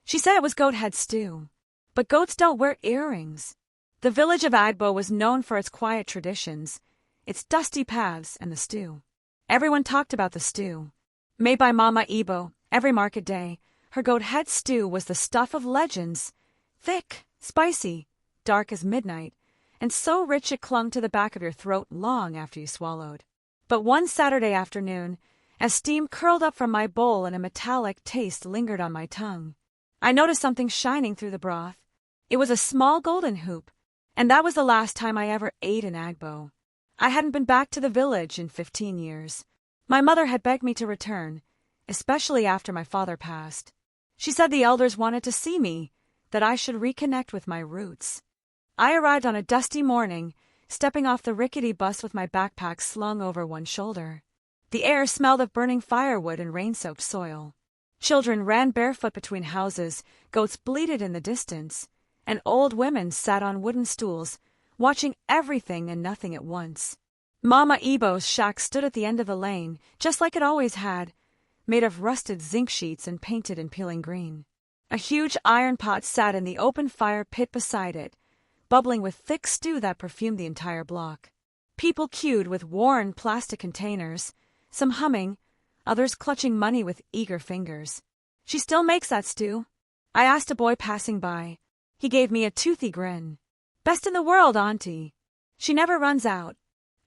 She said it was goat head stew. But goats don't wear earrings. The village of Agbo was known for its quiet traditions, its dusty paths, and the stew. Everyone talked about the stew. Made by Mama Ebo every market day, her goat head stew was the stuff of legends. Thick, spicy, dark as midnight, and so rich it clung to the back of your throat long after you swallowed. But one Saturday afternoon, as steam curled up from my bowl and a metallic taste lingered on my tongue, I noticed something shining through the broth. It was a small golden hoop, and that was the last time I ever ate in Agbo. I hadn't been back to the village in 15 years. My mother had begged me to return, especially after my father passed. She said the elders wanted to see me, that I should reconnect with my roots. I arrived on a dusty morning, stepping off the rickety bus with my backpack slung over one shoulder. The air smelled of burning firewood and rain-soaked soil. Children ran barefoot between houses, goats bleated in the distance, and old women sat on wooden stools, watching everything and nothing at once. Mama Ebo's shack stood at the end of the lane, just like it always had, made of rusted zinc sheets and painted in peeling green. A huge iron pot sat in the open fire pit beside it, bubbling with thick stew that perfumed the entire block. People queued with worn plastic containers, some humming, others clutching money with eager fingers. "She still makes that stew?" I asked a boy passing by. He gave me a toothy grin. "Best in the world, Auntie. She never runs out."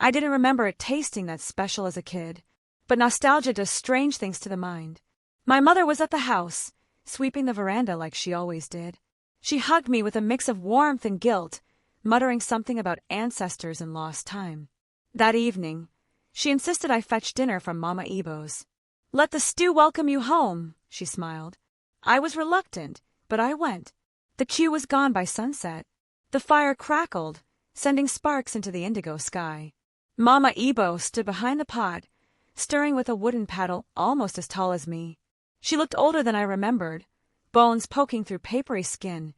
I didn't remember it tasting that special as a kid, but nostalgia does strange things to the mind. My mother was at the house, sweeping the veranda like she always did. She hugged me with a mix of warmth and guilt, muttering something about ancestors and lost time. That evening, she insisted I fetch dinner from Mama Ebo's. "Let the stew welcome you home," she smiled. I was reluctant, but I went. The queue was gone by sunset. The fire crackled, sending sparks into the indigo sky. Mama Ebo stood behind the pot, stirring with a wooden paddle almost as tall as me. She looked older than I remembered, bones poking through papery skin,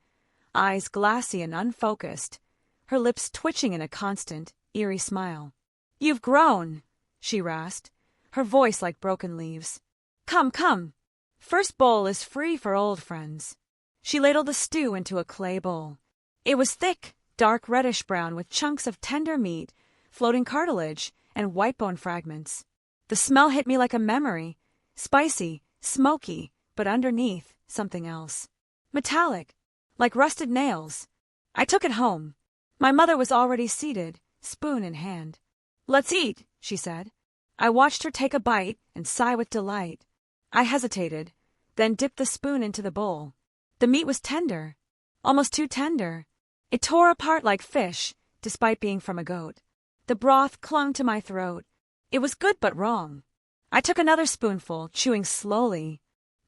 eyes glassy and unfocused, her lips twitching in a constant, eerie smile. "You've grown," she rasped, her voice like broken leaves. "Come, come. First bowl is free for old friends." She ladled the stew into a clay bowl. It was thick, dark reddish-brown with chunks of tender meat, floating cartilage, and white bone fragments. The smell hit me like a memory, spicy, smoky, but underneath, something else. Metallic, like rusted nails. I took it home. My mother was already seated, spoon in hand. "Let's eat," she said. I watched her take a bite and sigh with delight. I hesitated, then dipped the spoon into the bowl. The meat was tender, almost too tender. It tore apart like fish, despite being from a goat. The broth clung to my throat. It was good but wrong. I took another spoonful, chewing slowly.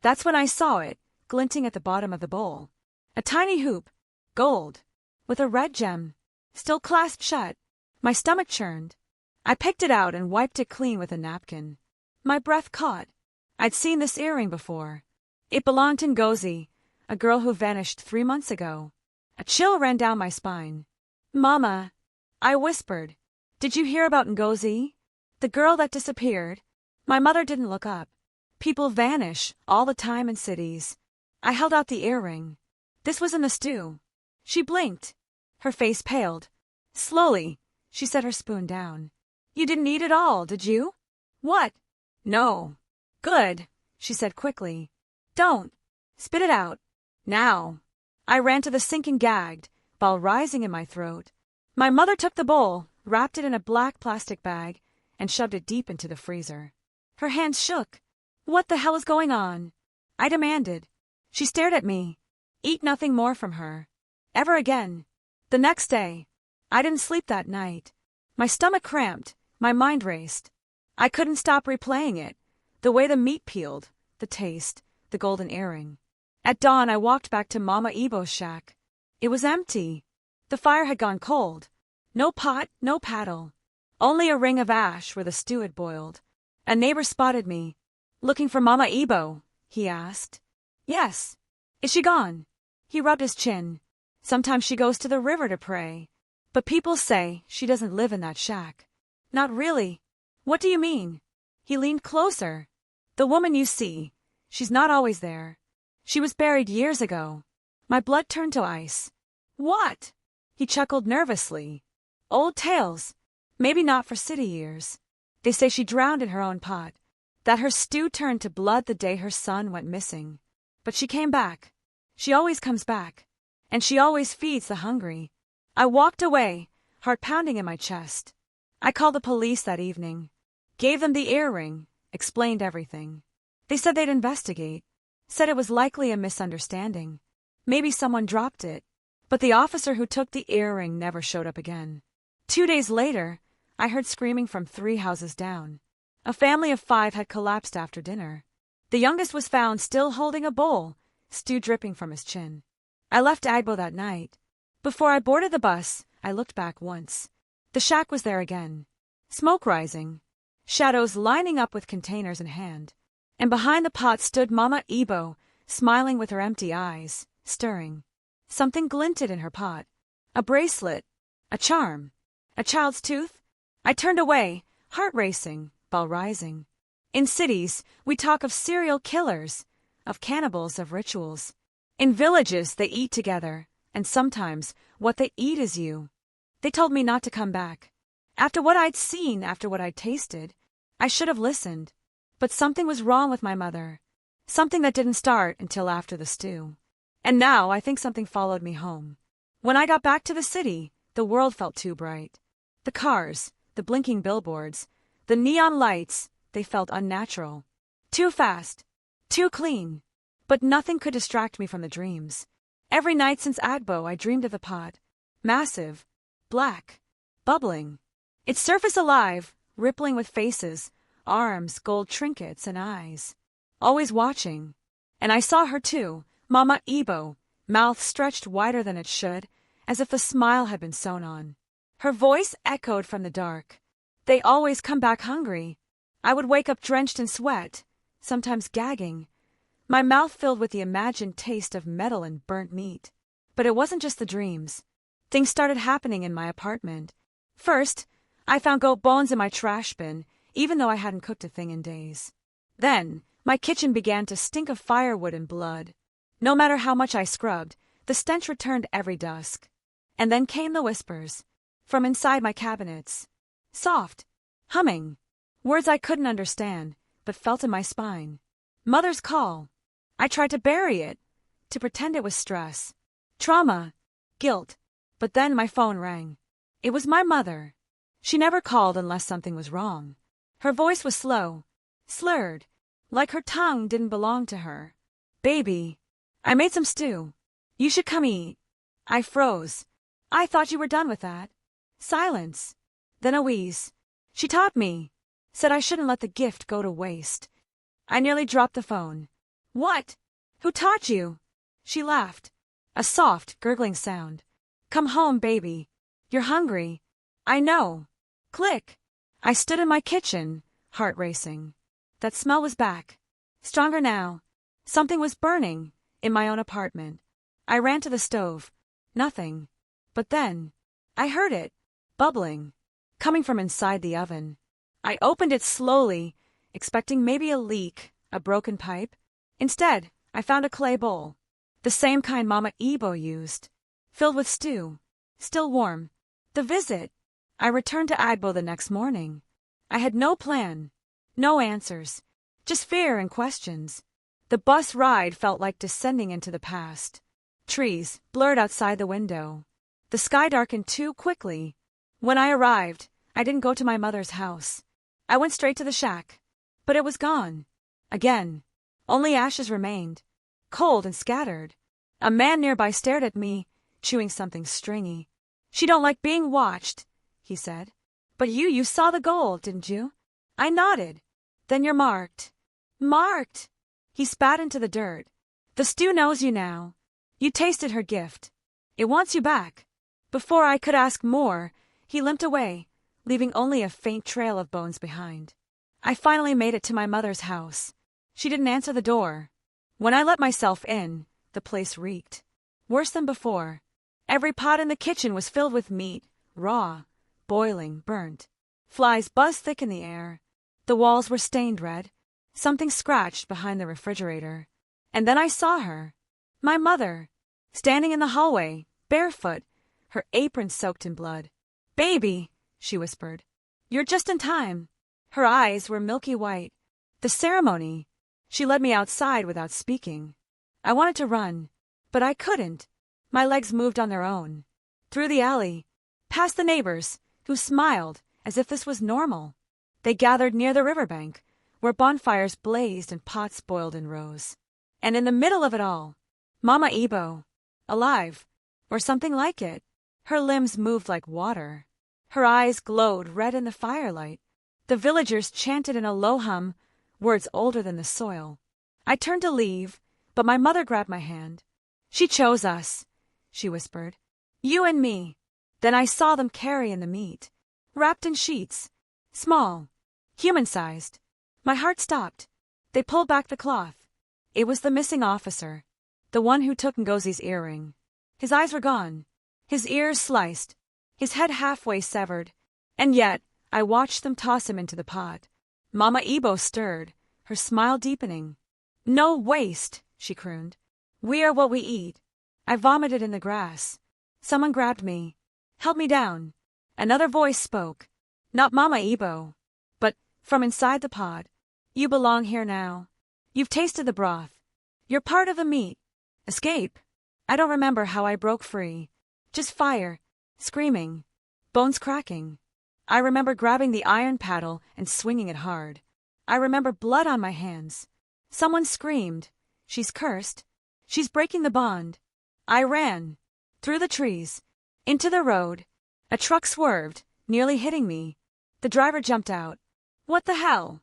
That's when I saw it, glinting at the bottom of the bowl. A tiny hoop, gold, with a red gem, still clasped shut. My stomach churned. I picked it out and wiped it clean with a napkin. My breath caught. I'd seen this earring before. It belonged to Ngozi, a girl who vanished 3 months ago. A chill ran down my spine. "Mama," I whispered, "did you hear about Ngozi? The girl that disappeared?" My mother didn't look up. People vanish all the time in cities. I held out the earring. "This was in the stew." She blinked. Her face paled. Slowly, she set her spoon down. "You didn't eat it all, did you?" "What?" "No." "Good," she said quickly. "Don't. Spit it out. Now." I ran to the sink and gagged, bile rising in my throat. My mother took the bowl, wrapped it in a black plastic bag, and shoved it deep into the freezer. Her hands shook. "What the hell is going on?" I demanded. She stared at me. Eat nothing more from her. Ever again. The next day. I didn't sleep that night. My stomach cramped. My mind raced. I couldn't stop replaying it. The way the meat peeled, the taste, the golden earring. At dawn, I walked back to Mama Ebo's shack. It was empty. The fire had gone cold. No pot, no paddle. Only a ring of ash where the stew had boiled. A neighbor spotted me. "Looking for Mama Ebo?" he asked. "Yes." "Is she gone?" He rubbed his chin. "Sometimes she goes to the river to pray. But people say she doesn't live in that shack." "Not really." "What do you mean?" He leaned closer. "The woman you see, she's not always there. She was buried years ago. My blood turned to ice. What? He chuckled nervously. Old tales. Maybe not for city ears. They say she drowned in her own pot, that her stew turned to blood the day her son went missing. But she came back. She always comes back. And she always feeds the hungry. I walked away, heart pounding in my chest. I called the police that evening. Gave them the earring, explained everything. They said they'd investigate. Said it was likely a misunderstanding. Maybe someone dropped it. But the officer who took the earring never showed up again. 2 days later, I heard screaming from 3 houses down. A family of 5 had collapsed after dinner. The youngest was found still holding a bowl, stew dripping from his chin. I left Agbo that night. Before I boarded the bus, I looked back once. The shack was there again. Smoke rising. Shadows lining up with containers in hand. And behind the pot stood Mama Ebo, smiling with her empty eyes, stirring. Something glinted in her pot. A bracelet. A charm. A child's tooth? I turned away, heart racing, ball rising. In cities, we talk of serial killers, of cannibals, of rituals. In villages, they eat together, and sometimes what they eat is you. They told me not to come back. After what I'd seen, after what I'd tasted, I should have listened. But something was wrong with my mother. Something that didn't start until after the stew. And now I think something followed me home. When I got back to the city, the world felt too bright. The cars, the blinking billboards, the neon lights, they felt unnatural. Too fast. Too clean. But nothing could distract me from the dreams. Every night since Agbo, I dreamed of the pot. Massive. Black. Bubbling. Its surface alive, rippling with faces, arms, gold trinkets, and eyes. Always watching. And I saw her too, Mama Ebo, mouth stretched wider than it should, as if a smile had been sewn on. Her voice echoed from the dark. They always come back hungry. I would wake up drenched in sweat, sometimes gagging, my mouth filled with the imagined taste of metal and burnt meat. But it wasn't just the dreams. Things started happening in my apartment. First, I found goat bones in my trash bin, even though I hadn't cooked a thing in days. Then, my kitchen began to stink of firewood and blood. No matter how much I scrubbed, the stench returned every dusk. And then came the whispers. From inside my cabinets. Soft. Humming. Words I couldn't understand, but felt in my spine. Mother's call. I tried to bury it, to pretend it was stress. Trauma. Guilt. But then my phone rang. It was my mother. She never called unless something was wrong. Her voice was slow. Slurred. Like her tongue didn't belong to her. Baby. I made some stew. You should come eat. I froze. I thought you were done with that. Silence. Then a wheeze. She taught me. Said I shouldn't let the gift go to waste. I nearly dropped the phone. What? Who taught you? She laughed. A soft, gurgling sound. Come home, baby. You're hungry. I know. Click. I stood in my kitchen, heart racing. That smell was back. Stronger now. Something was burning in my own apartment. I ran to the stove. Nothing. But then, I heard it. Bubbling. Coming from inside the oven. I opened it slowly, expecting maybe a leak, a broken pipe. Instead, I found a clay bowl. The same kind Mama Ebo used. Filled with stew. Still warm. The visit. I returned to Agbo the next morning. I had no plan. No answers. Just fear and questions. The bus ride felt like descending into the past. Trees blurred outside the window. The sky darkened too quickly. When I arrived, I didn't go to my mother's house. I went straight to the shack. But it was gone. Again. Only ashes remained. Cold and scattered. A man nearby stared at me, chewing something stringy. She don't like being watched, he said. But you saw the gold, didn't you? I nodded. Then you're marked. Marked! He spat into the dirt. The stew knows you now. You tasted her gift. It wants you back. Before I could ask more, he limped away, leaving only a faint trail of bones behind. I finally made it to my mother's house. She didn't answer the door. When I let myself in, the place reeked. Worse than before. Every pot in the kitchen was filled with meat, raw, boiling, burnt. Flies buzzed thick in the air. The walls were stained red. Something scratched behind the refrigerator. And then I saw her. My mother. Standing in the hallway, barefoot, her apron soaked in blood. "Baby," she whispered. "You're just in time." Her eyes were milky white. The ceremony. She led me outside without speaking. I wanted to run, but I couldn't. My legs moved on their own. Through the alley, past the neighbors, who smiled as if this was normal. They gathered near the riverbank, where bonfires blazed and pots boiled in rows. And in the middle of it all, Mama Ebo, alive, or something like it. Her limbs moved like water. Her eyes glowed red in the firelight. The villagers chanted in a low hum, words older than the soil. I turned to leave, but my mother grabbed my hand. "She chose us," she whispered. "You and me." Then I saw them carry in the meat, wrapped in sheets, small, human-sized. My heart stopped. They pulled back the cloth. It was the missing officer, the one who took Ngozi's earring. His eyes were gone, his ears sliced, his head halfway severed, and yet I watched them toss him into the pot. Mama Ebo stirred, her smile deepening. "No waste," she crooned. "We are what we eat." I vomited in the grass. Someone grabbed me, held me down. Another voice spoke, not Mama Ebo, but from inside the pot. "You belong here now. You've tasted the broth. You're part of the meat. Escape." I don't remember how I broke free. Just fire, screaming, bones cracking. I remember grabbing the iron paddle and swinging it hard. I remember blood on my hands. Someone screamed, "She's cursed. She's breaking the bond." I ran, through the trees, into the road. A truck swerved, nearly hitting me. The driver jumped out. "What the hell?"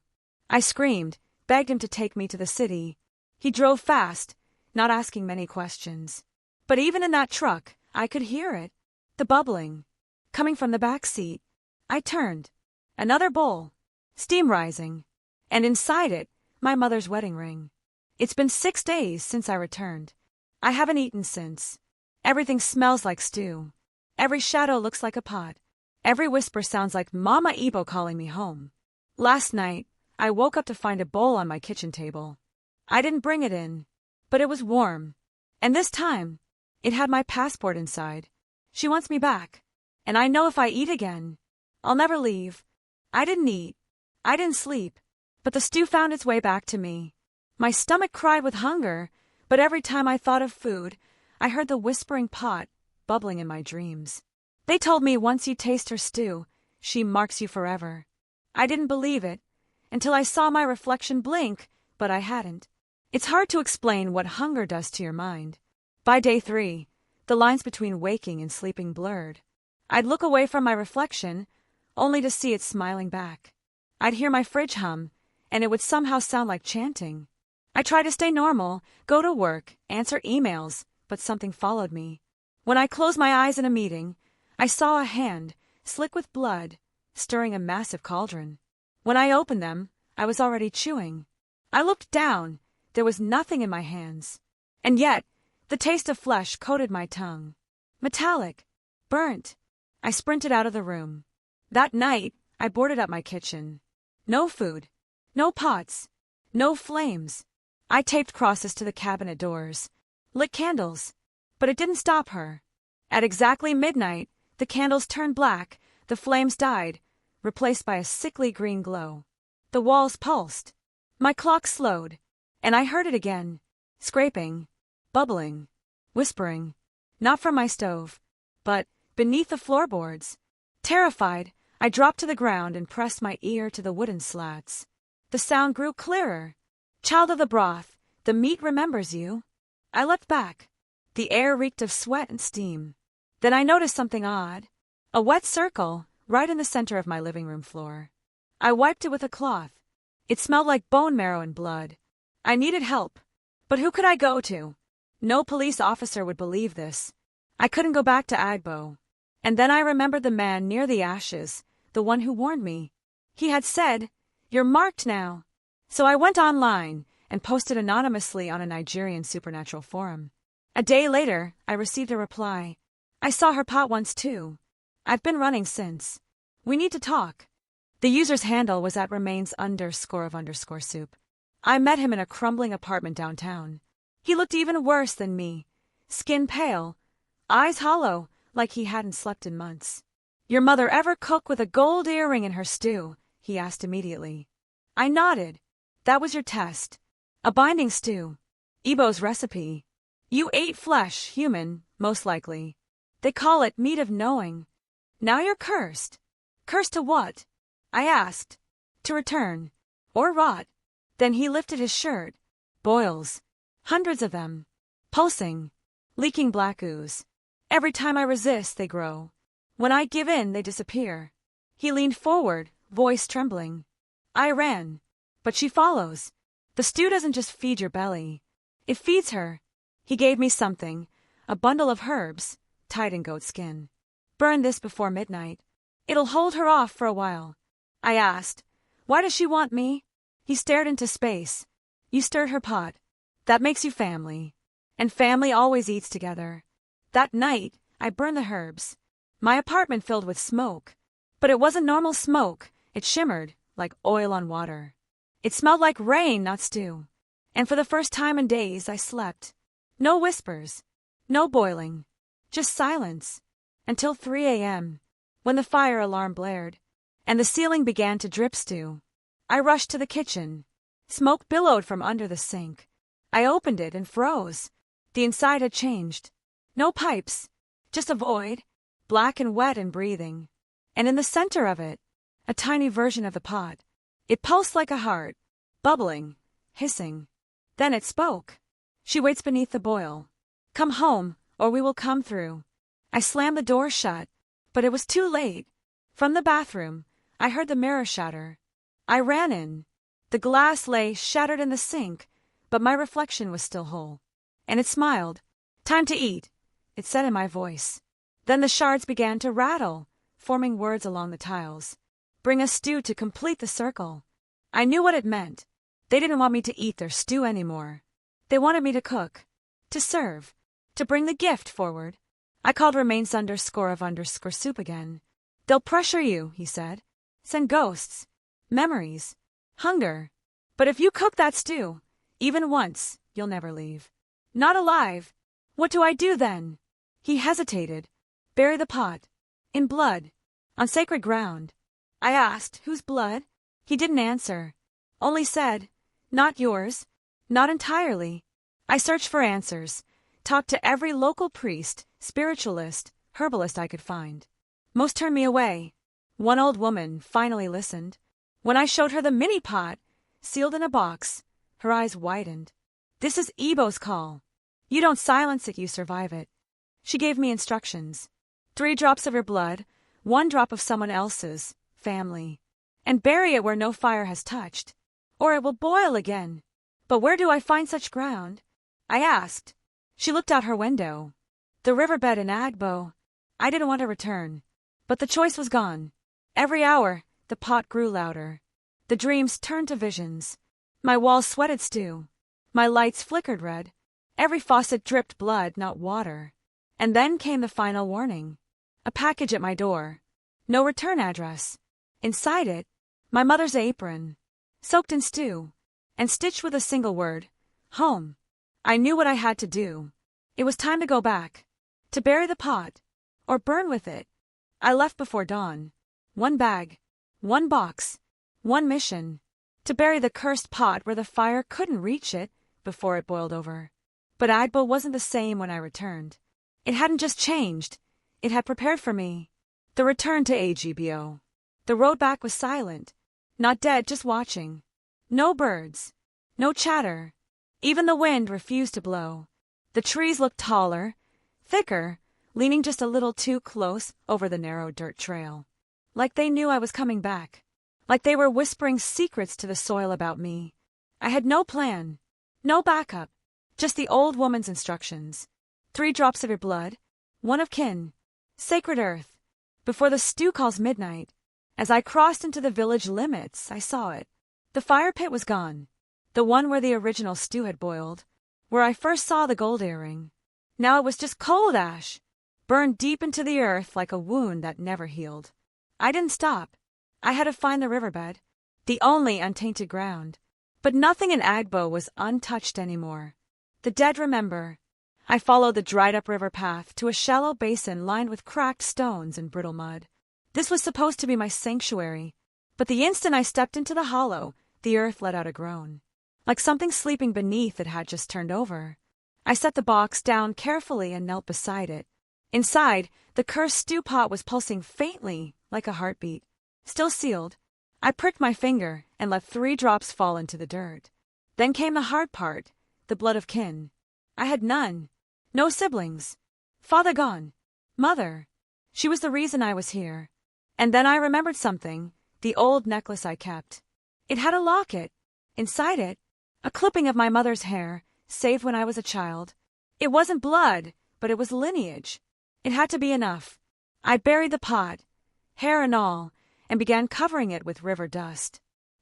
I screamed, begged him to take me to the city. He drove fast, not asking many questions. But even in that truck, I could hear it. The bubbling, coming from the back seat. I turned. Another bowl, steam rising. And inside it, my mother's wedding ring. It's been 6 days since I returned. I haven't eaten since. Everything smells like stew. Every shadow looks like a pot. Every whisper sounds like Mama Ebo calling me home. Last night, I woke up to find a bowl on my kitchen table. I didn't bring it in, but it was warm. And this time, it had my passport inside. She wants me back. And I know if I eat again, I'll never leave. I didn't eat. I didn't sleep. But the stew found its way back to me. My stomach cried with hunger, but every time I thought of food, I heard the whispering pot bubbling in my dreams. They told me once you taste her stew, she marks you forever. I didn't believe it until I saw my reflection blink, but I hadn't. It's hard to explain what hunger does to your mind. By day 3, the lines between waking and sleeping blurred. I'd look away from my reflection, only to see it smiling back. I'd hear my fridge hum, and it would somehow sound like chanting. I tried to stay normal, go to work, answer emails, but something followed me. When I closed my eyes in a meeting, I saw a hand, slick with blood, stirring a massive cauldron. When I opened them, I was already chewing. I looked down. There was nothing in my hands. And yet, the taste of flesh coated my tongue. Metallic. Burnt. I sprinted out of the room. That night, I boarded up my kitchen. No food. No pots. No flames. I taped crosses to the cabinet doors. Lit candles. But it didn't stop her. At exactly midnight, the candles turned black, the flames died, replaced by a sickly green glow. The walls pulsed. My clock slowed, and I heard it again, scraping, bubbling, whispering, not from my stove, but beneath the floorboards. Terrified, I dropped to the ground and pressed my ear to the wooden slats. The sound grew clearer. "Child of the broth, the meat remembers you." I leapt back. The air reeked of sweat and steam. Then I noticed something odd. A wet circle, right in the center of my living room floor. I wiped it with a cloth. It smelled like bone marrow and blood. I needed help. But who could I go to? No police officer would believe this. I couldn't go back to Agbo. And then I remembered the man near the ashes, the one who warned me. He had said, "You're marked now." So I went online and posted anonymously on a Nigerian supernatural forum. A day later, I received a reply. "I saw her pot once too. I've been running since. We need to talk." The user's handle was at remains_of_soup. I met him in a crumbling apartment downtown. He looked even worse than me. Skin pale, eyes hollow, like he hadn't slept in months. "Your mother ever cook with a gold earring in her stew?" he asked immediately. I nodded. "That was your test. A binding stew. Ebo's recipe. You ate flesh, human, most likely. They call it meat of knowing. Now you're cursed." "Cursed to what?" I asked. "To return. Or rot." Then he lifted his shirt. Boils. Hundreds of them. Pulsing. Leaking black ooze. Every time I resist, they grow. When I give in, they disappear. He leaned forward, voice trembling. I ran. But she follows. The stew doesn't just feed your belly. It feeds her. He gave me something, a bundle of herbs, tied in goat skin. "Burn this before midnight. It'll hold her off for a while." I asked, "Why does she want me?" He stared into space. "You stirred her pot. That makes you family. And family always eats together." That night, I burned the herbs. My apartment filled with smoke. But it wasn't normal smoke. It shimmered like oil on water. It smelled like rain, not stew. And for the first time in days, I slept. No whispers. No boiling. Just silence. Until 3 a.m., when the fire alarm blared, and the ceiling began to drip stew. I rushed to the kitchen. Smoke billowed from under the sink. I opened it and froze. The inside had changed. No pipes. Just a void, black and wet and breathing. And in the center of it, a tiny version of the pot. It pulsed like a heart, bubbling, hissing. Then it spoke. "She waits beneath the boil. Come home, or we will come through." I slammed the door shut, but it was too late. From the bathroom, I heard the mirror shatter. I ran in. The glass lay shattered in the sink, but my reflection was still whole. And it smiled. "Time to eat," it said in my voice. Then the shards began to rattle, forming words along the tiles. "Bring a stew to complete the circle." I knew what it meant. They didn't want me to eat their stew anymore. They wanted me to cook, to serve, to bring the gift forward. I called remains _of_ soup again. "They'll pressure you," he said. "Send ghosts, memories, hunger. But if you cook that stew, even once, you'll never leave." "Not alive. What do I do then?" He hesitated. "Bury the pot. In blood. On sacred ground." I asked, "Whose blood?" He didn't answer. Only said, "Not yours. Not entirely." I searched for answers. Talked to every local priest, spiritualist, herbalist I could find. Most turned me away. One old woman finally listened. When I showed her the mini pot, sealed in a box, her eyes widened. "This is Ebo's call. You don't silence it, you survive it." She gave me instructions. 3 drops of your blood, 1 drop of someone else's, family. And bury it where no fire has touched, or it will boil again. "But where do I find such ground?" I asked. She looked out her window. The riverbed in Agbo. I didn't want to return, but the choice was gone. Every hour, the pot grew louder. The dreams turned to visions. My walls sweated stew. My lights flickered red. Every faucet dripped blood, not water. And then came the final warning. A package at my door. No return address. Inside it, my mother's apron, soaked in stew, and stitched with a single word, home. I knew what I had to do. It was time to go back, to bury the pot, or burn with it. I left before dawn. 1 bag, 1 box, 1 mission, to bury the cursed pot where the fire couldn't reach it before it boiled over. But Agbo wasn't the same when I returned. It hadn't just changed. It had prepared for me. The return to AGBO. The road back was silent. Not dead, just watching. No birds. No chatter. Even the wind refused to blow. The trees looked taller, thicker, leaning just a little too close over the narrow dirt trail. Like they knew I was coming back. Like they were whispering secrets to the soil about me. I had no plan. No backup. Just the old woman's instructions. 3 drops of your blood. 1 of kin. Sacred earth. Before the stew calls midnight. As I crossed into the village limits, I saw it. The fire pit was gone. The one where the original stew had boiled. Where I first saw the gold earring. Now it was just cold ash. Burned deep into the earth like a wound that never healed. I didn't stop. I had to find the riverbed. The only untainted ground. But nothing in Agbo was untouched anymore. The dead remember. I followed the dried-up river path to a shallow basin lined with cracked stones and brittle mud. This was supposed to be my sanctuary, but the instant I stepped into the hollow, the earth let out a groan. Like something sleeping beneath it had just turned over. I set the box down carefully and knelt beside it. Inside, the cursed stew pot was pulsing faintly, like a heartbeat. Still sealed, I pricked my finger and let 3 drops fall into the dirt. Then came the hard part, the blood of kin. I had none. No siblings. Father gone. Mother. She was the reason I was here. And then I remembered something, the old necklace I kept. It had a locket. Inside it, a clipping of my mother's hair, saved when I was a child. It wasn't blood, but it was lineage. It had to be enough. I buried the pot, hair and all, and began covering it with river dust.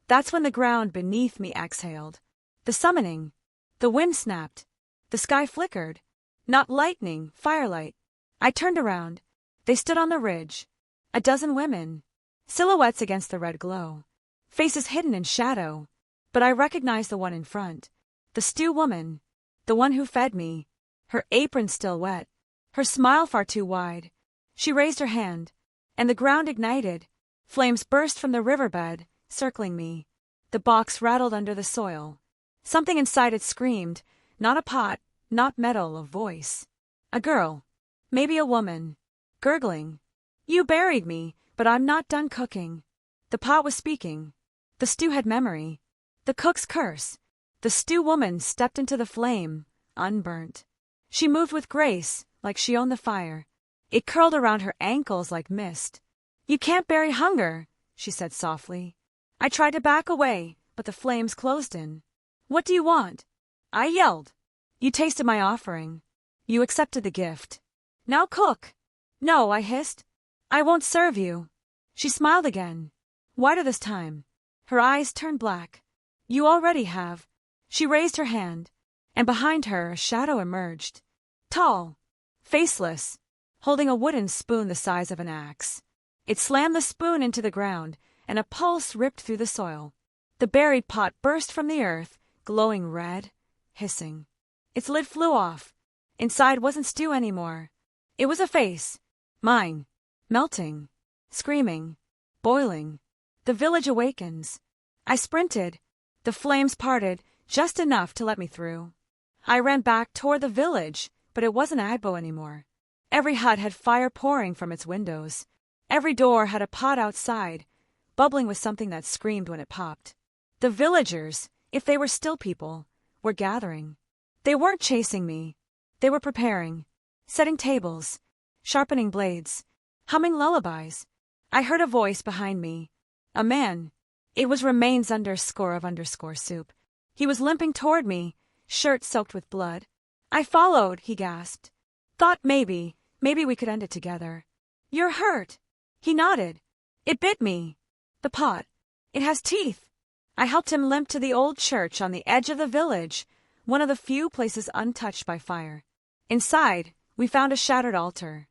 That's when the ground beneath me exhaled. The summoning. The wind snapped. The sky flickered. Not lightning, firelight. I turned around. They stood on the ridge. A dozen women. Silhouettes against the red glow. Faces hidden in shadow. But I recognized the one in front. The stew woman. The one who fed me. Her apron still wet. Her smile far too wide. She raised her hand. And the ground ignited. Flames burst from the riverbed, circling me. The box rattled under the soil. Something inside it screamed. Not a pot, not metal, a voice. A girl. Maybe a woman. Gurgling. You buried me, but I'm not done cooking. The pot was speaking. The stew had memory. The cook's curse. The stew woman stepped into the flame, unburnt. She moved with grace, like she owned the fire. It curled around her ankles like mist. You can't bury hunger, she said softly. I tried to back away, but the flames closed in. What do you want? I yelled. You tasted my offering. You accepted the gift. Now cook. No, I hissed. I won't serve you. She smiled again. Wider this time. Her eyes turned black. You already have. She raised her hand, and behind her a shadow emerged. Tall. Faceless. Holding a wooden spoon the size of an axe. It slammed the spoon into the ground, and a pulse ripped through the soil. The buried pot burst from the earth, glowing red, hissing. Its lid flew off. Inside wasn't stew anymore. It was a face. Mine. Melting. Screaming. Boiling. The village awakens. I sprinted. The flames parted, just enough to let me through. I ran back toward the village, but it wasn't Agbo anymore. Every hut had fire pouring from its windows. Every door had a pot outside, bubbling with something that screamed when it popped. The villagers, if they were still people, were gathering. They weren't chasing me. They were preparing, setting tables, sharpening blades, humming lullabies. I heard a voice behind me. A man. It was remains _of_ soup. He was limping toward me, shirt soaked with blood. I followed, he gasped. Thought maybe we could end it together. You're hurt. He nodded. It bit me. The pot. It has teeth. I helped him limp to the old church on the edge of the village, one of the few places untouched by fire. Inside, we found a shattered altar.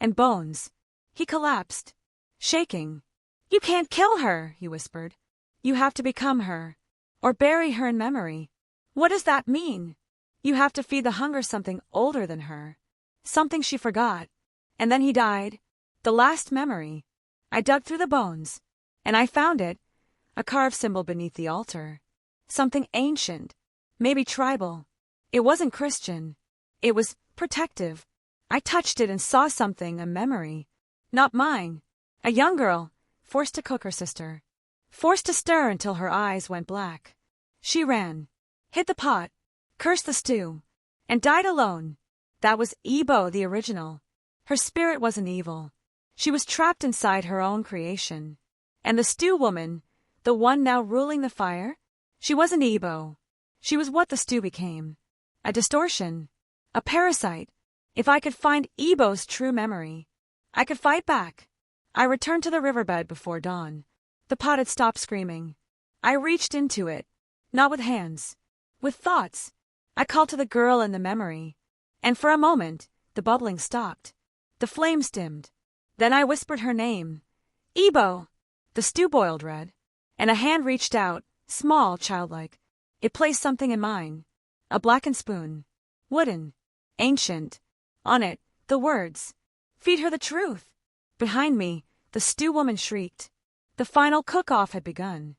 And bones. He collapsed. Shaking. You can't kill her, he whispered. You have to become her. Or bury her in memory. What does that mean? You have to feed the hunger something older than her. Something she forgot. And then he died. The last memory. I dug through the bones. And I found it. A carved symbol beneath the altar. Something ancient. Maybe tribal. It wasn't Christian. It was protective. I touched it and saw something, a memory. Not mine. A young girl, forced to cook her sister. Forced to stir until her eyes went black. She ran. Hit the pot. Cursed the stew. And died alone. That was Ebo, the original. Her spirit wasn't evil. She was trapped inside her own creation. And the stew woman, the one now ruling the fire, she wasn't Ebo. She was what the stew became. A distortion. A parasite. If I could find Ebo's true memory, I could fight back. I returned to the riverbed before dawn. The pot had stopped screaming. I reached into it. Not with hands. With thoughts. I called to the girl in the memory. And for a moment, the bubbling stopped. The flames dimmed. Then I whispered her name. Ebo! The stew boiled red. And a hand reached out, small, childlike. It placed something in mine. A blackened spoon. Wooden. Ancient. On it, the words, "Feed her the truth." Behind me, the stew woman shrieked. The final cook-off had begun.